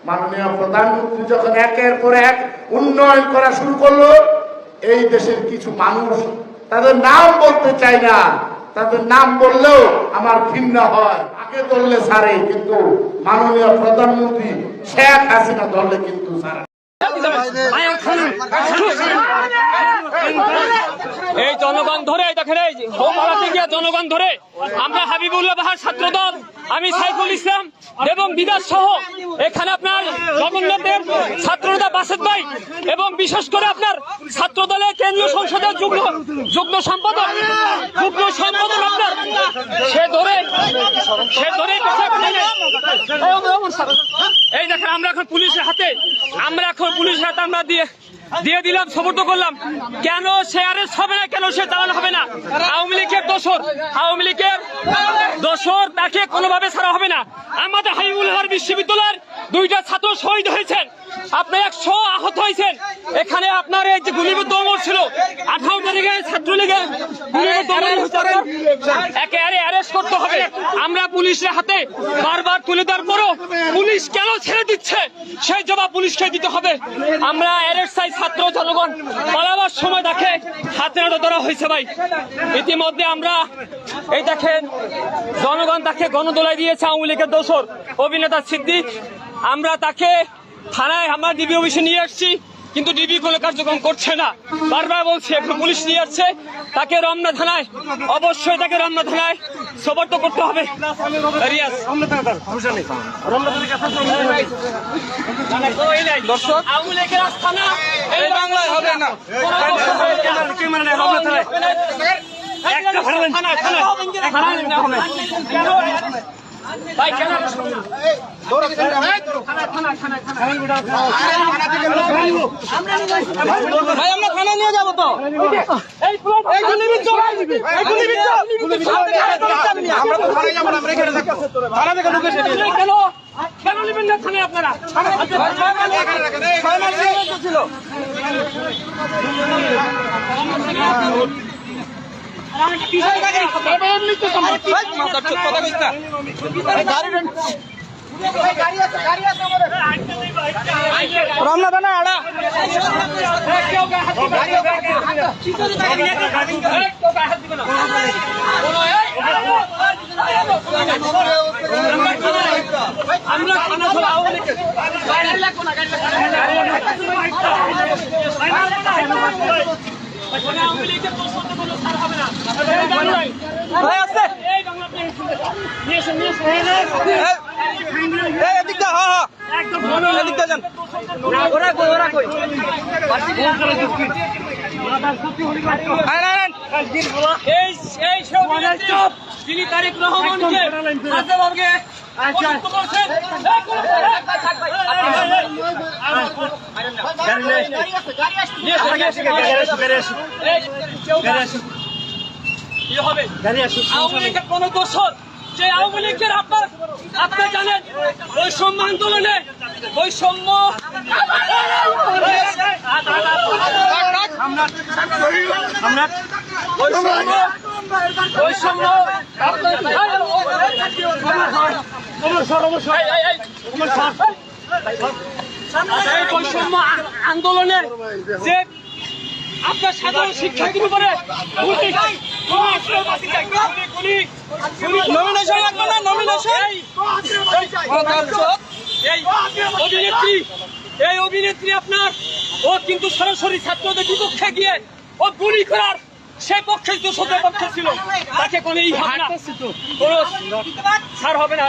মাননীয় প্রধানমন্ত্রী যখন একের পর এক উন্নয়ন করা শুরু করলো, এই দেশের কিছু মানুষ তাদের নাম বলতে চায় না, তাদের নাম বললেও আমার ঘৃণা হয়। আগে ধরলে ছাড়ে, কিন্তু মাননীয় প্রধানমন্ত্রী শেখ হাসিনা ধরলে কিন্তু ছাড়ে। এই জনগণ ধরে দেখেন, এই হোমপাড়াতে গিয়ে জনগণ ধরে আমরা হাবিবুল্লাহ বাহার ছাত্রদল, আমি সাইফুল ইসলাম এবং বিদাস সহ এখানে আপনার জগন্নাথের ছাত্রনেতা বাসেদ ভাই এবং বিশেষ করে আপনার ছাত্রদলের কেন্দ্রীয় সংসদের যুগ্ম সম্পাদক আপনার সে ধরে এই দেখেন আমরা এখন পুলিশের হাতে আমরা দিয়ে দিলাম, সমর্থ করলাম। কেন সে অ্যারেস্ট হবে না, কেন সে চালানো হবে না? আওয়ামী লীগের দোষর তাকে কোনোভাবে ছাড়া হবে না। আমাদের হাবিবুল্লাহ বিশ্ববিদ্যালয়ের 2টা ছাত্র শহীদ হয়েছেন, আপনার 100 আহত হয়েছেন। এখানে আপনার এই যে গুলিবিদ্ধ অমর ছিল 18 তারিখে ছাত্রলীগের একে অ্যারেস্ট করতে হবে। আমরা পুলিশের হাতে বারবার তুলে দেওয়ার পরও পুলিশ কেন ছেড়ে দিচ্ছে, সেই জবাব পুলিশকে দিতে হবে। আমরা অ্যারেস্ট চাই, ছাত্র জনগণ পালাবার সময় দেখে হাতে নাতে ধরা হয়েছে ভাই। ইতিমধ্যে আমরা এই দেখেন জনগণ তাকে গণদোলায় দিয়েছে আওয়ামী লীগের দোসর অভিনেতা সিদ্দিক। আমরা তাকে থানায় আমরা ডিবি অফিসে নিয়ে আসছি, কিন্তু ডিবি কোনো কার্যক্রম করছে না। বারবার বলছে এখন পুলিশ নিয়ে আসছে, তাকে রমনা থানায় অবশ্যই সোপর্দ করতে হবে। দর্শক আওয়ামী লীগের আস্থানা এই বাংলায় হবে না। ভাই কেন ভাই আমরা থানা নিয়ে যাবো তো। কেন নেবেন না থানায় আপনারা? রমনা থানা আড়া আমরা থানা খোলা তিনি তারেক রহমানকে আওয়ামী লীগের কোন দোষর যে আওয়ামী লীগের আপনি জানেন বৈষম্য আন্দোলনে বৈষম্য আন্দোলনে যে আপনার সাধারণ শিক্ষার্থীর উপরে এই অভিনেত্রী আপনার ও কিন্তু সরাসরি ছাত্রদের বিপক্ষে গিয়ে ও গুলি করার সে পক্ষে দোষদের পক্ষে ছিল, তাকে কোনো হবে না, কোনো ছাড় হবে না।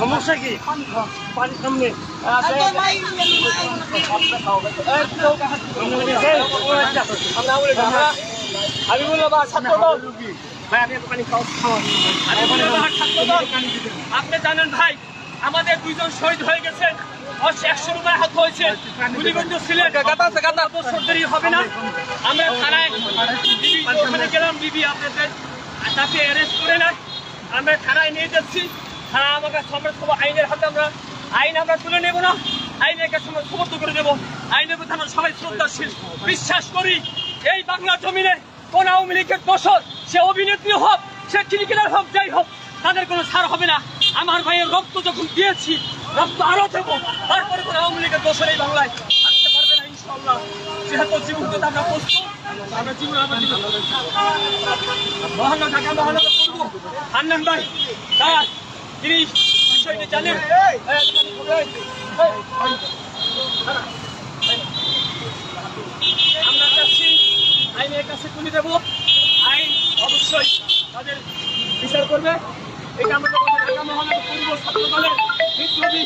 সমস্যা কি আপনি জানেন ভাই, আমাদের 2 জন শহীদ হয়ে গেছেন, 100 রুপায় হাত হয়েছে, গুলিবদ্ধ ছিলেন, দেরি হবে না। আমরা থানায় গেলাম, ডিবি আপনাদের তাকে অ্যারেস্ট করে না, আমরা থানায় নিয়ে যাচ্ছি। থানা আমাকে আইনের হাতে আইন আমরা তুলে নেব না, আইনের কাছে আমরা সমর্থ করে দেবো। আইনের প্রতি আমরা সবাই শ্রদ্ধাশীল, বিশ্বাস করি এই বাংলা জমিনে কোন আওয়ামী লীগের দোষর, সে অভিনেত্রী হোক, সে ক্রিকেটার হোক, যাই হোক, তাদের কোনো ছাড় হবে না। আমার ভাইয়ের রক্ত যখন দিয়েছি, রক্ত আরো দেবো, তারপরে কোনো আওয়ামী লীগের দোষের এই বাংলায় থাকতে পারবে না ইনশাআল্লাহ। যেহেতু জীবন তো আমরা প্রস্তুত, আমরা জীবন মহানগর ঢাকা মহানগর করবো। হান্নান ভাই তার তিনি বিষয়টি জানেন। আমরা চাচ্ছি আইনের কাছে তুলে দেবো, আইন অবশ্যই তাদের বিচার করবে। এটা আমরা ঢাকা মহানগর পূর্ব ছাত্র দলের বিপ্লবী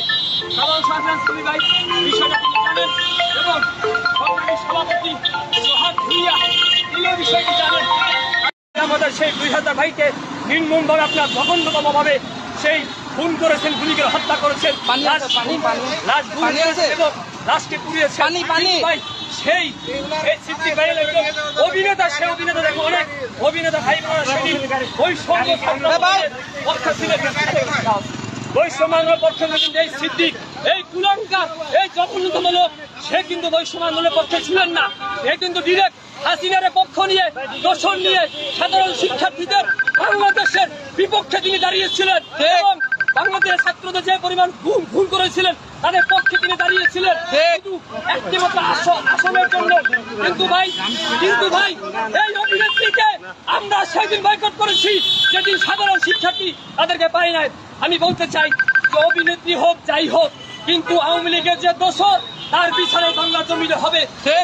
সাধারণ সাধারণ শ্রী ভাই বিষয়টা তিনি জানেন এবং সংগ্রামী সভাপতি সোহাগ ভুইয়া তিনিও বিষয়টি জানেন। আমাদের সেই 2000 ভাইকে নির্মমভাবে আপনার জঘন্যতমভাবে সেই খুন করেছেন, গুলি করে হত্যা করেছেন, লাশ পুড়িয়েছেন এবং লাশকে পুড়িয়েছেন। ভাই সেই সিদ্দিক ভাইয়ের একজন অভিনেতা, সেই অভিনেতা দেখো অনেক অভিনেতা ভাই বৈষম্য পক্ষে ছিলেন, বৈষম্য পক্ষে এই সিদ্দিক, এই কুলাঙ্কার, এই জঘন্যতম লোক, সে কিন্তু বৈষম্য আন্দোলনের পক্ষে ছিলেন না। সে কিন্তু ডিরেক্ট হাসিনার পক্ষ নিয়ে, দোষণ নিয়ে সাধারণ শিক্ষার্থীদের বাংলাদেশের বিপক্ষে তিনি দাঁড়িয়েছিলেন এবং বাংলাদেশের ছাত্রদের যে পরিমাণ ভুল করেছিলেন তাদের পক্ষে তিনি দাঁড়িয়েছিলেন কিন্তু একটিমাত্র আসনের জন্য। কিন্তু ভাই এই অভিনেত্রীকে আমরা সেদিন বয়কট করেছি যেদিন সাধারণ শিক্ষার্থী তাদেরকে পাই নাই। আমি বলতে চাই যে অভিনেত্রী হোক যাই হোক, কিন্তু আওয়ামী লীগের যে দোষর তার বিচারে বাংলা জমিনে হবে,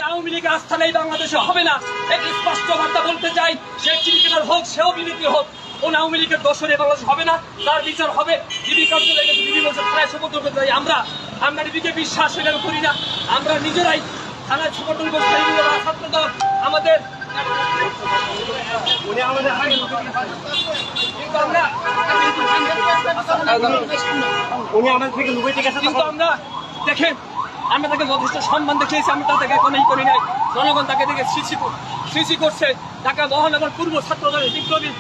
আওয়ামী লীগের আস্থা নেই বাংলাদেশে হবে না। একটি স্পষ্ট বার্তা বলতে চাই, সে ক্রিকেটার হোক, সে অভিনেত্রী হোক, কোন আওয়ামী লীগের দোষরে বাংলাদেশ হবে না, তার বিচার হবে। ডিবি কার্যালয়ে ডিবি বলছে থানায় সমর্থন করতে চাই আমরা ডিবিকে বিশ্বাস করি না। আমরা নিজেরাই থানায় সমর্থন করতে চাই। ছাত্র দল আমাদের কিন্তু আমরা দেখেন, আমরা তাকে যথেষ্ট সম্মান দেখিয়েছি, আমরা তাকে কোনোই করি নাই। জনগণ তাকে দেখে সৃষ্টি করছে। ঢাকা মহানগর পূর্ব ছাত্র দলের বিপ্লবী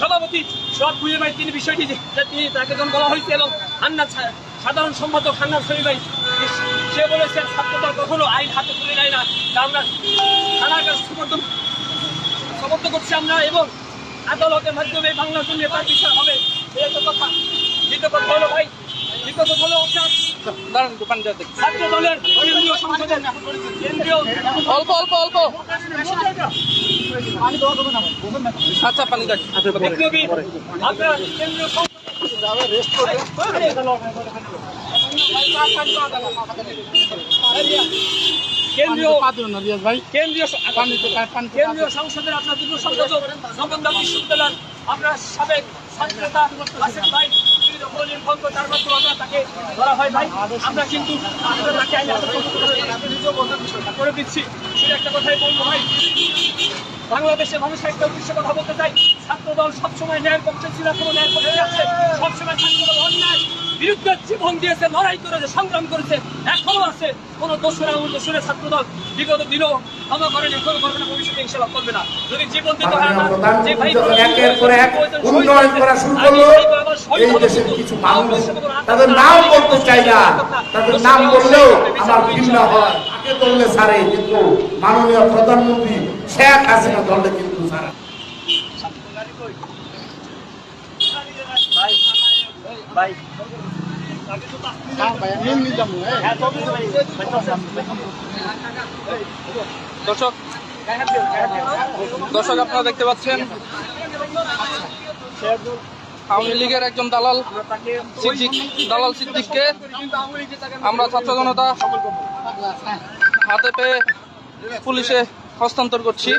সভাপতি সোহাগ ভুইয়া ভাই তিনি বিষয়টি তিনি তাকে যখন বলা হয়েছে এবং হান্নান সাধারণ সম্পাদক হান্নান শরীফ ভাই সে বলেছেন ছাত্রদল কখনো আইন হাতে তুলে নেয় না। আমরা থানার কাছে সমর্থন করছি আমরা এবং আদালতের মাধ্যমে বাংলার জন্য তার বিচার হবে। এই তো কথা। দ্বিতীয় কথা হলো ভাই, দ্বিতীয় কথা হলো ছাত্র দলের কেন্দ্রীয় সংসদের কেন্দ্রীয় অল্প আচ্ছা পানি দেখ বিপ্লবী আপনার কেন্দ্রীয় কেন্দ্রীয় সংসদের আপনার যুগ্ম সম্পাদক নবন্দা বিশ্ববিদ্যালয় আপনার সাবেক ছাত্রনেতা আসিফ ভাই তার মাধ্যমে আমরা তাকে ধরা হয় ভাই। আমরা কিন্তু তাকে করে দিচ্ছি। সেটা একটা কথাই বলবো ভাই, বাংলাদেশের মানুষের একটা উদ্দেশ্য কথা বলতে চাই, ছাত্রদল সবসময় ন্যায়ের পক্ষে ছিল, কোনো ন্যায়ের পক্ষে আছে, সবসময় ছাত্রদল অন্যায় বিরুদ্ধে জীবন দিয়েছে, লড়াই করেছে, সংগ্রাম করেছে, এখনো আছে। কোন দোষরে ছাত্রদল বিগত দিনও ক্ষমা করেনি, কোনো করবে না, ভবিষ্যতে ইনশাআল্লাহ করবে না। যদি জীবন দিতে হয় না, যে ভাই একের পর এক উন্নয়ন করা শুরু করলো, এই দেশের কিছু মানুষ তাদের নাম বলতে চাই না, তাদের নাম বললেও আমার ঘৃণা হয়। আগে ধরলে ছাড়ে, কিন্তু মাননীয় প্রধানমন্ত্রী শেখ হাসিনা ধরলে কিন্তু ছাড়ে। দর্শক আপনারা দেখতে পাচ্ছেন আওয়ামী লীগের একজন দালাল সিদ্দিককে আমরা ছাত্র জনতা হাতে পেয়ে পুলিশে হস্তান্তর করছি।